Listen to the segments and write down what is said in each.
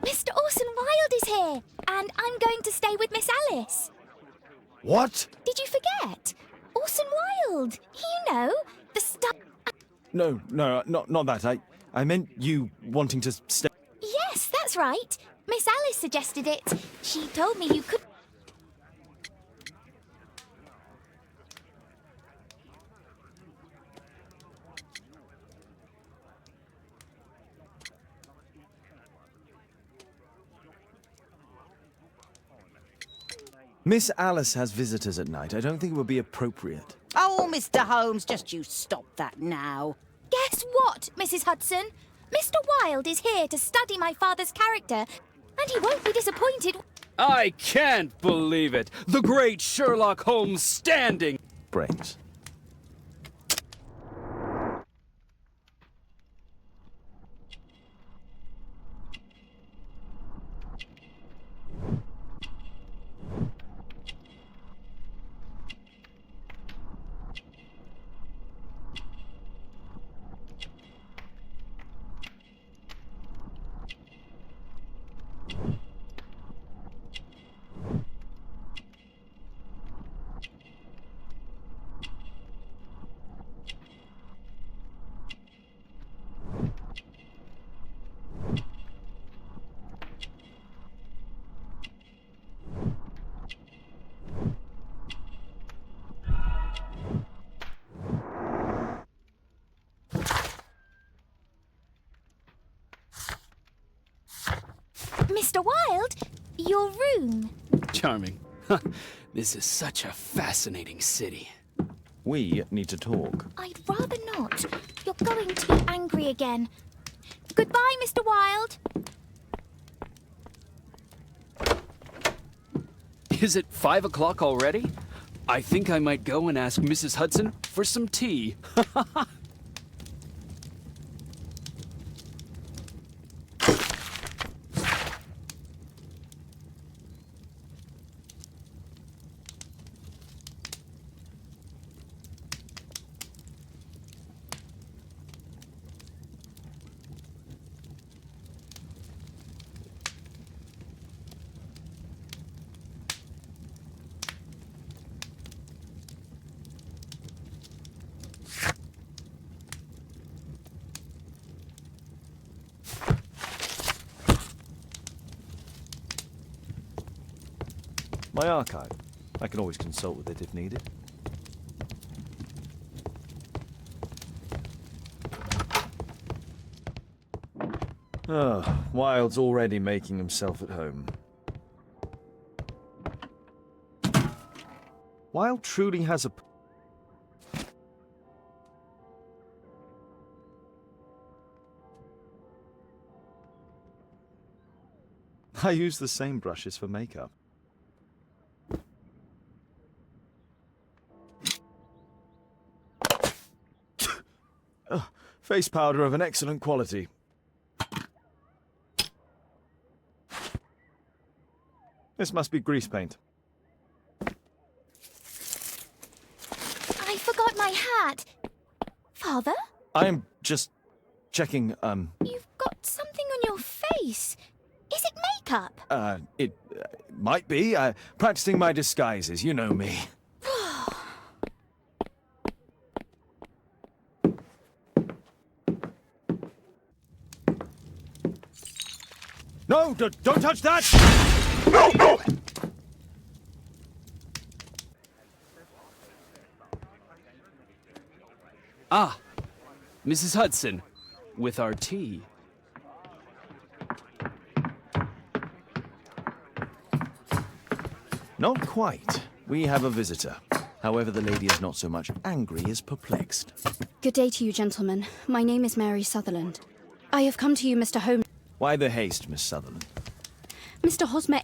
Mr. Orson Wilde is here, and I'm going to stay with Miss Alice. What? Did you forget? Orson Wilde, you know, the star... No, not that. I meant you wanting to stay. Yes, that's right. Miss Alice suggested it. She told me you could... Miss Alice has visitors at night. I don't think it would be appropriate. Oh, Mr. Holmes, just you stop that now. Guess what, Mrs. Hudson? Mr. Wilde is here to study my father's character, and he won't be disappointed. I can't believe it! The great Sherlock Holmes standing! Brains. Mr. Wilde, your room. Charming. This is such a fascinating city. We need to talk. I'd rather not. You're going to be angry again. Goodbye, Mr. Wilde. Is it 5 o'clock already? I think I might go and ask Mrs. Hudson for some tea. My archive. I can always consult with it if needed. Oh, Wilde's already making himself at home. Wilde truly has a... I use the same brushes for makeup. Face powder of an excellent quality. This must be grease paint. I forgot my hat. Father? I'm just checking, You've got something on your face. Is it makeup? It might be. Practicing my disguises, you know me. No, don't touch that! No! Ah, Mrs. Hudson, with our tea. Not quite. We have a visitor. However, the lady is not so much angry as perplexed. Good day to you, gentlemen. My name is Mary Sutherland. I have come to you, Mr. Holmes. Why the haste, Miss Sutherland? Mr. Hosmer...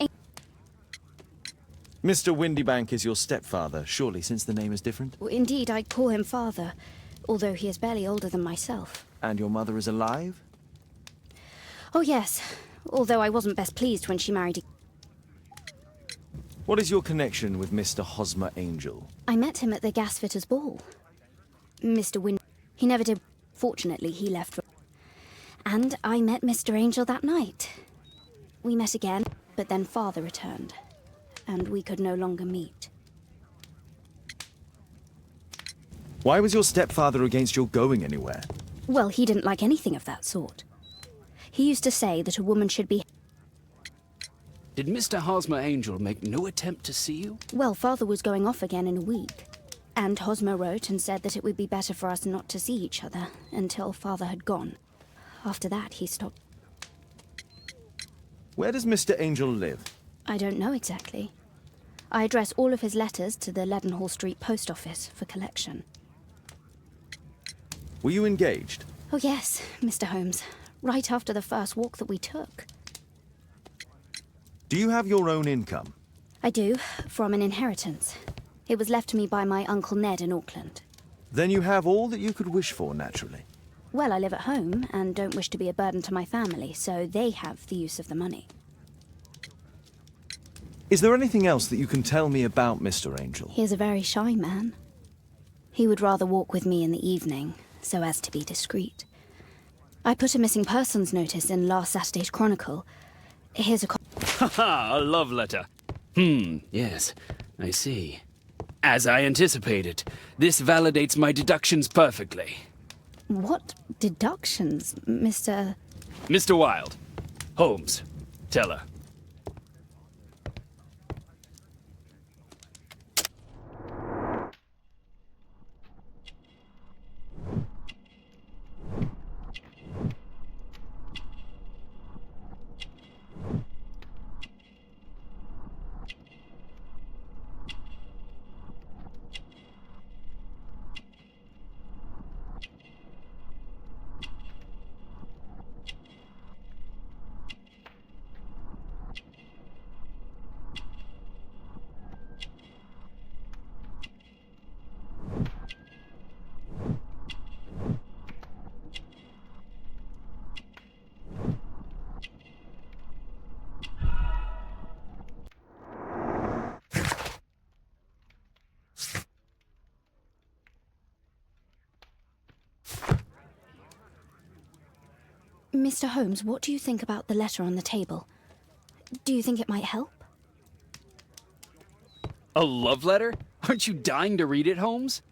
Mr. Windybank is your stepfather, surely, since the name is different? Indeed, I call him father, although he is barely older than myself. And your mother is alive? Oh, yes, although I wasn't best pleased when she married... What is your connection with Mr. Hosmer Angel? I met him at the gasfitter's ball. Mr. Win... He never did... Fortunately, he left... And I met Mr. Angel that night. We met again, but then Father returned, and we could no longer meet. Why was your stepfather against your going anywhere? Well, he didn't like anything of that sort. He used to say that a woman should be... Did Mr. Hosmer Angel make no attempt to see you? Well, Father was going off again in a week. And Hosmer wrote and said that it would be better for us not to see each other until Father had gone. After that, he stopped. Where does Mr. Angel live? I don't know exactly. I address all of his letters to the Leadenhall Street post office for collection. Were you engaged? Oh yes, Mr. Holmes. Right after the first walk that we took. Do you have your own income? I do, from an inheritance. It was left to me by my Uncle Ned in Auckland. Then you have all that you could wish for, naturally. Well, I live at home and don't wish to be a burden to my family, so they have the use of the money. Is there anything else that you can tell me about Mr. Angel? He is a very shy man. He would rather walk with me in the evening, so as to be discreet. I put a missing persons notice in last Saturday's Chronicle. Here's a Haha, a love letter. Yes, I see. As I anticipated, this validates my deductions perfectly. What deductions, Mr... Mr. Wilde. Holmes. Tell her. Mr. Holmes, what do you think about the letter on the table? Do you think it might help? A love letter? Aren't you dying to read it, Holmes?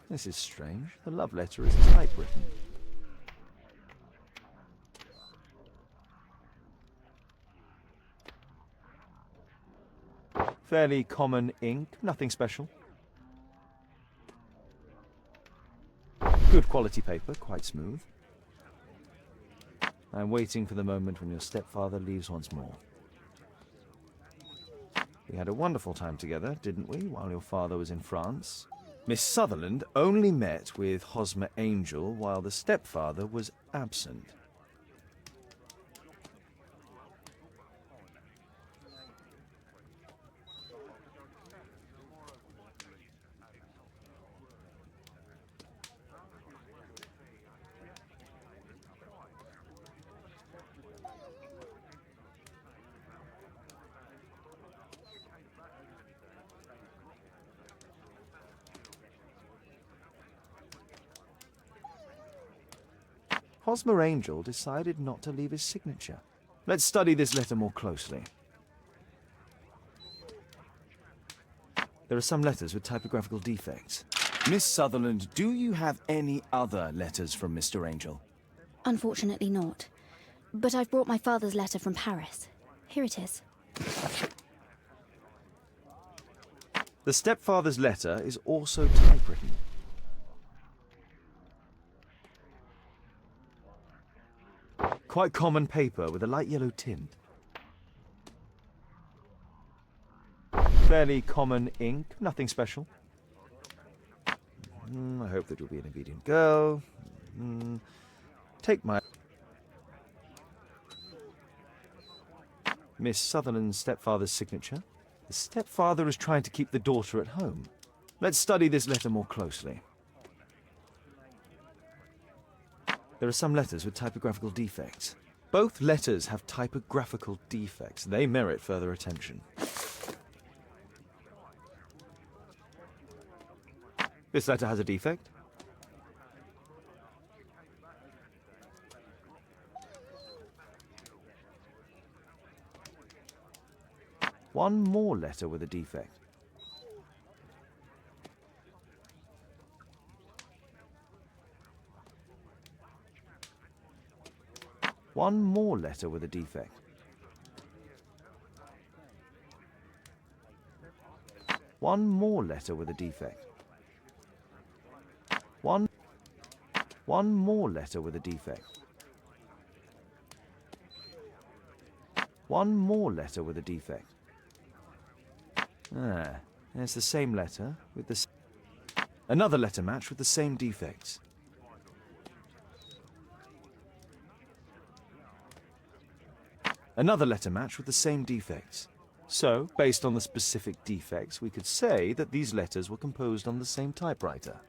This is strange. The love letter is typewritten. Fairly common ink, nothing special. Good quality paper, quite smooth. I'm waiting for the moment when your stepfather leaves once more. We had a wonderful time together, didn't we, while your father was in France? Miss Sutherland only met with Hosmer Angel while the stepfather was absent. Hosmer Angel decided not to leave his signature. Let's study this letter more closely. There are some letters with typographical defects. Miss Sutherland, do you have any other letters from Mr. Angel? Unfortunately not. But I've brought my father's letter from Paris. Here it is. The stepfather's letter is also typewritten. Quite common paper with a light yellow tint. Fairly common ink, nothing special. I hope that you'll be an obedient girl. Take my... Miss Sutherland's stepfather's signature. The stepfather is trying to keep the daughter at home. Let's study this letter more closely. There are some letters with typographical defects. Both letters have typographical defects. They merit further attention. This letter has a defect. One more letter with a defect. One more letter with a defect. One more letter with a defect. One more letter with a defect. One more letter with a defect. It's the same letter with the... Another letter match with the same defects. Another letter match with the same defects. So, based on the specific defects, we could say that these letters were composed on the same typewriter.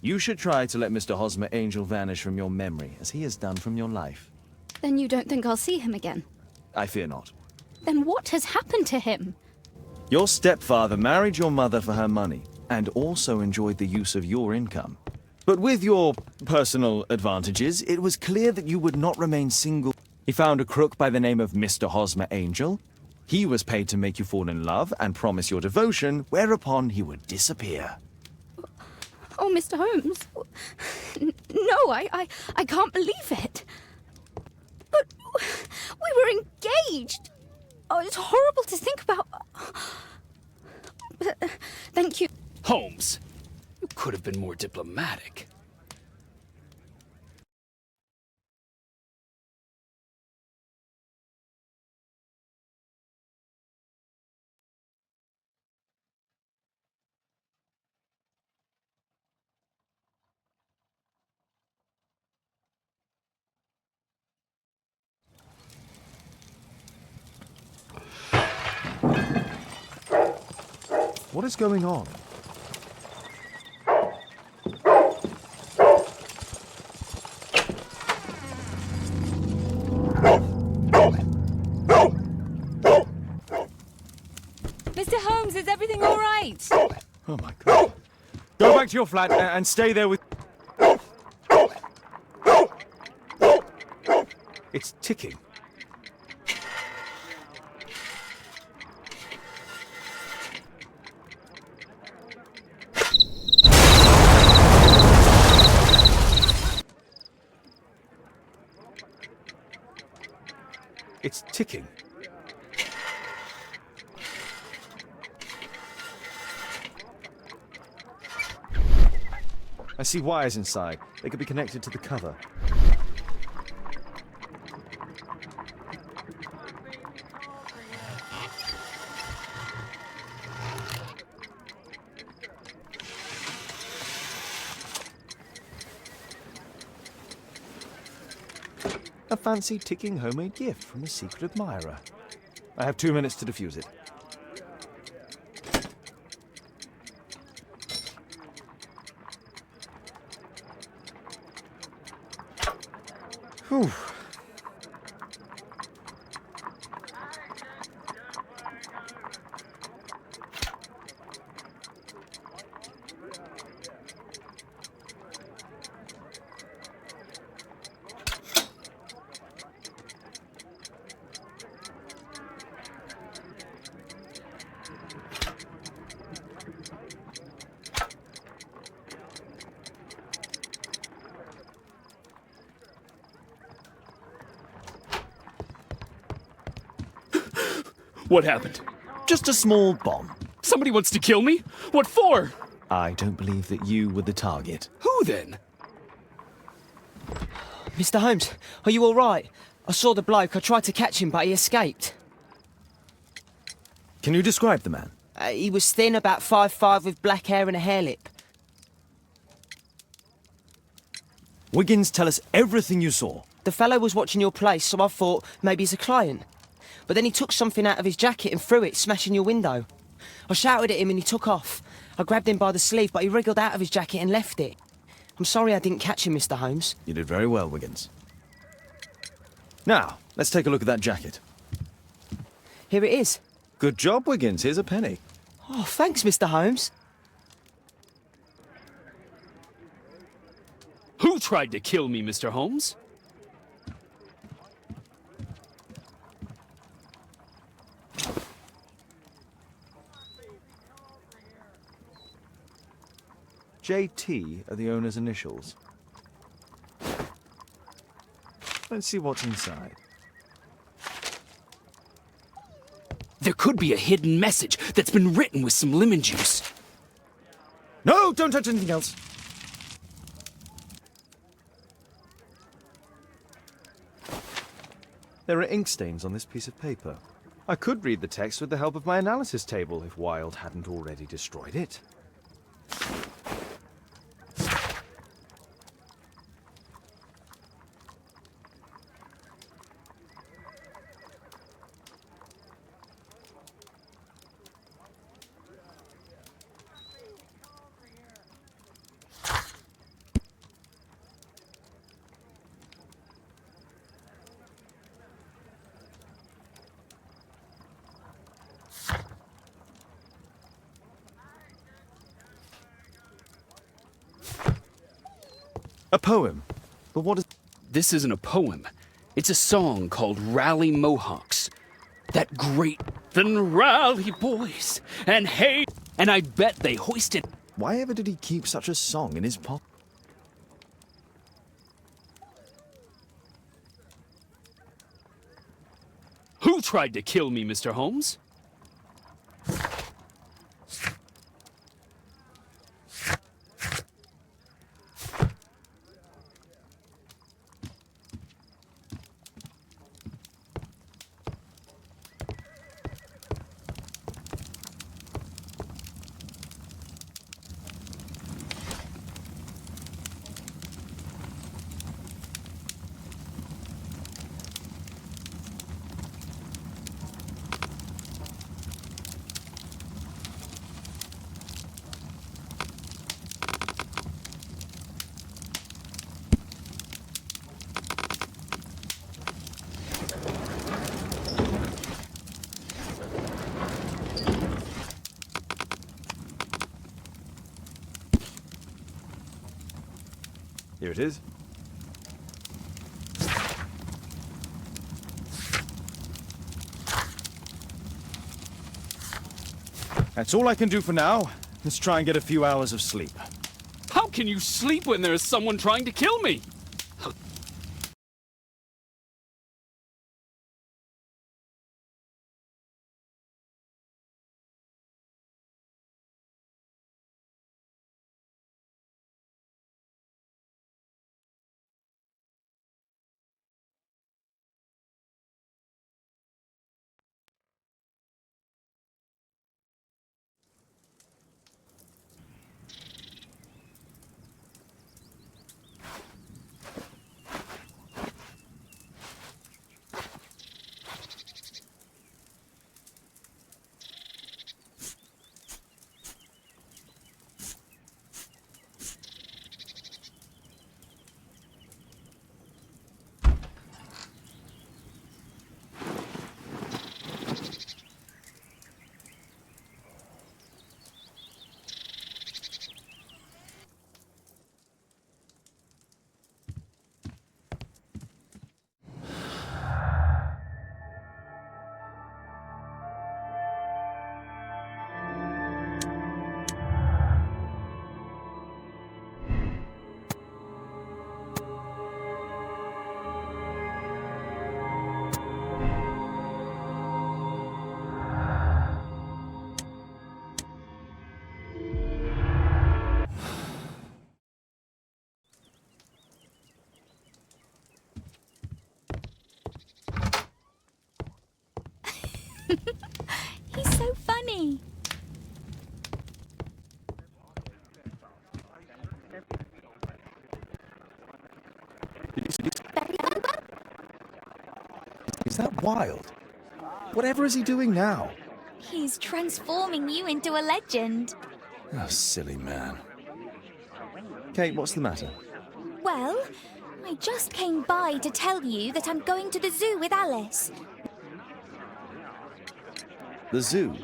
You should try to let Mr. Hosmer Angel vanish from your memory, as he has done from your life. Then you don't think I'll see him again? I fear not. Then what has happened to him? Your stepfather married your mother for her money, and also enjoyed the use of your income. But with your personal advantages, it was clear that you would not remain single. He found a crook by the name of Mr. Hosmer Angel. He was paid to make you fall in love and promise your devotion, whereupon he would disappear. Oh, Mr. Holmes. No, I can't believe it. But we were engaged. Oh, it's horrible to think about. But, thank you. Holmes, you could have been more diplomatic. What is going on? Oh my God. Go back to your flat and stay there with... It's ticking. It's ticking. I see wires inside. They could be connected to the cover. A fancy ticking homemade gift from a secret admirer. I have 2 minutes to defuse it. Whew. What happened? Just a small bomb. Somebody wants to kill me? What for? I don't believe that you were the target. Who then? Mr. Holmes, are you all right? I saw the bloke. I tried to catch him, but he escaped. Can you describe the man? He was thin, about 5'5", with black hair and a hair lip. Wiggins, tell us everything you saw. The fellow was watching your place, so I thought maybe he's a client. But then he took something out of his jacket and threw it, smashing your window. I shouted at him and he took off. I grabbed him by the sleeve, but he wriggled out of his jacket and left it. I'm sorry I didn't catch him, Mr. Holmes. You did very well, Wiggins. Now, let's take a look at that jacket. Here it is. Good job, Wiggins. Here's a penny. Oh, thanks, Mr. Holmes. Who tried to kill me, Mr. Holmes? JT are the owner's initials. Let's see what's inside. There could be a hidden message that's been written with some lemon juice. No, don't touch anything else. There are ink stains on this piece of paper. I could read the text with the help of my analysis table if Wilde hadn't already destroyed it. A poem. But what is... This isn't a poem. It's a song called Rally Mohawks. That great... Then rally, boys, and hey... And I bet they hoisted... Why ever did he keep such a song in his pocket? Who tried to kill me, Mr. Holmes? Here it is. That's all I can do for now. Let's try and get a few hours of sleep. How can you sleep when there is someone trying to kill me? He's so funny. Is that Wild? Whatever is he doing now? He's transforming you into a legend. Oh, silly man. Kate, what's the matter? Well, I just came by to tell you that I'm going to the zoo with Alice. The zoo?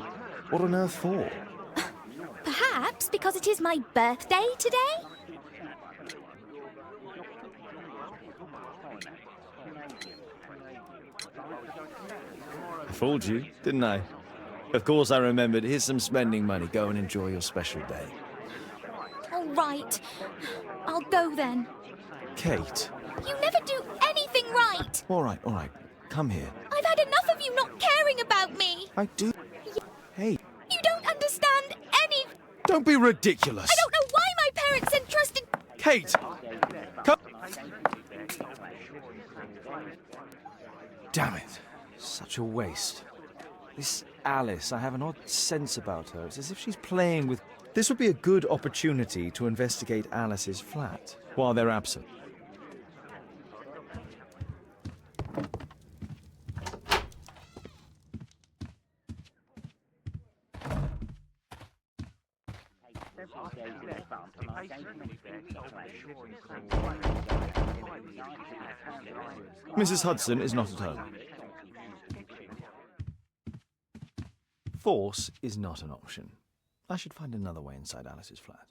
What on earth for? Perhaps because it is my birthday today? I fooled you, didn't I? Of course I remembered. Here's some spending money. Go and enjoy your special day. All right. I'll go then. Kate. You never do anything right. All right. Come here. I've had enough of you not caring about me. I do. Hey, You don't understand any... don't be ridiculous. I don't know why my parents entrusted... Kate! Come. Damn it. Such a waste. This Alice, I have an odd sense about her. It's as if she's playing with... This would be a good opportunity to investigate Alice's flat while they're absent. Mrs. Hudson is not at home. Force is not an option. I should find another way inside Alice's flat.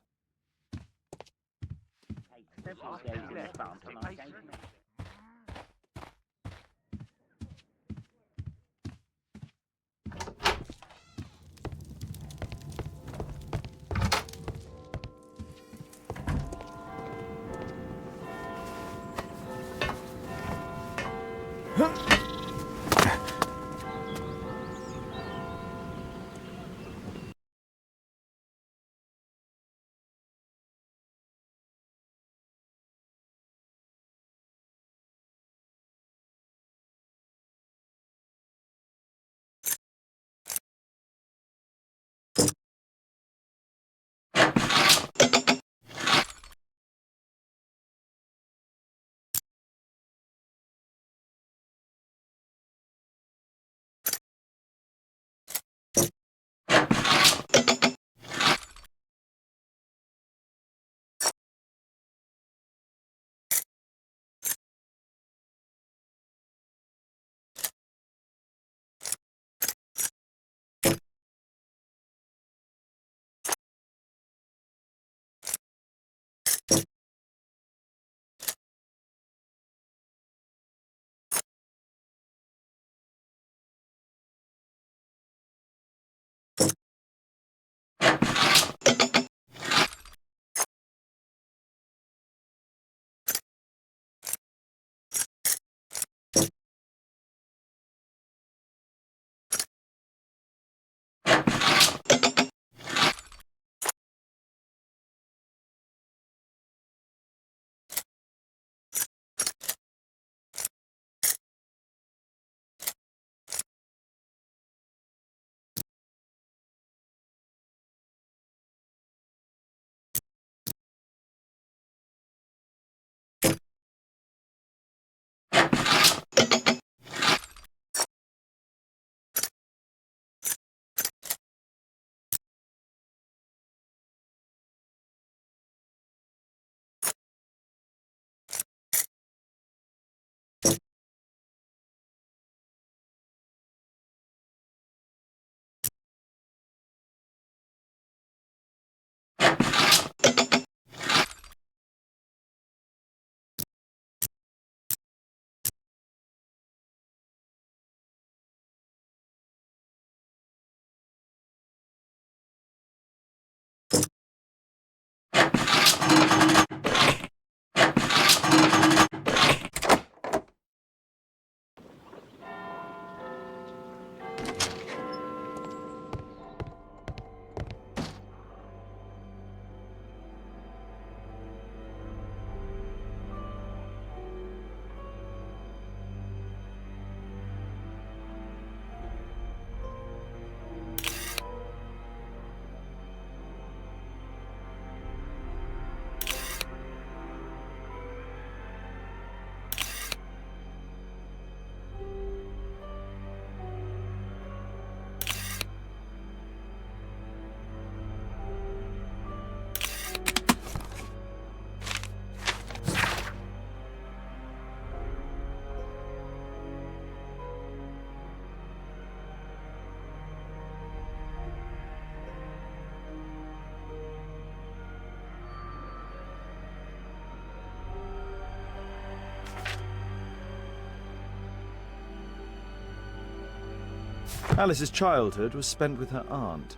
Alice's childhood was spent with her aunt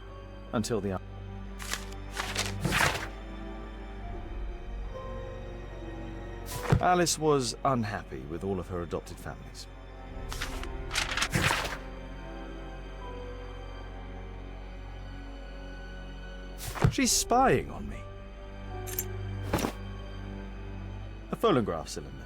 until the... Alice was unhappy with all of her adopted families. She's spying on me. A phonograph cylinder.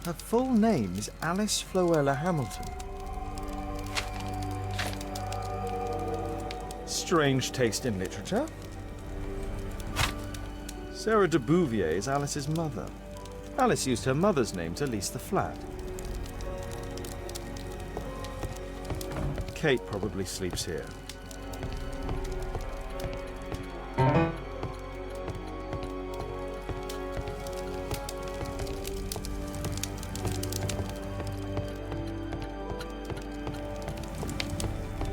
Her full name is Alice Floella Hamilton. Strange taste in literature. Sarah de Bouvier is Alice's mother. Alice used her mother's name to lease the flat. Kate probably sleeps here.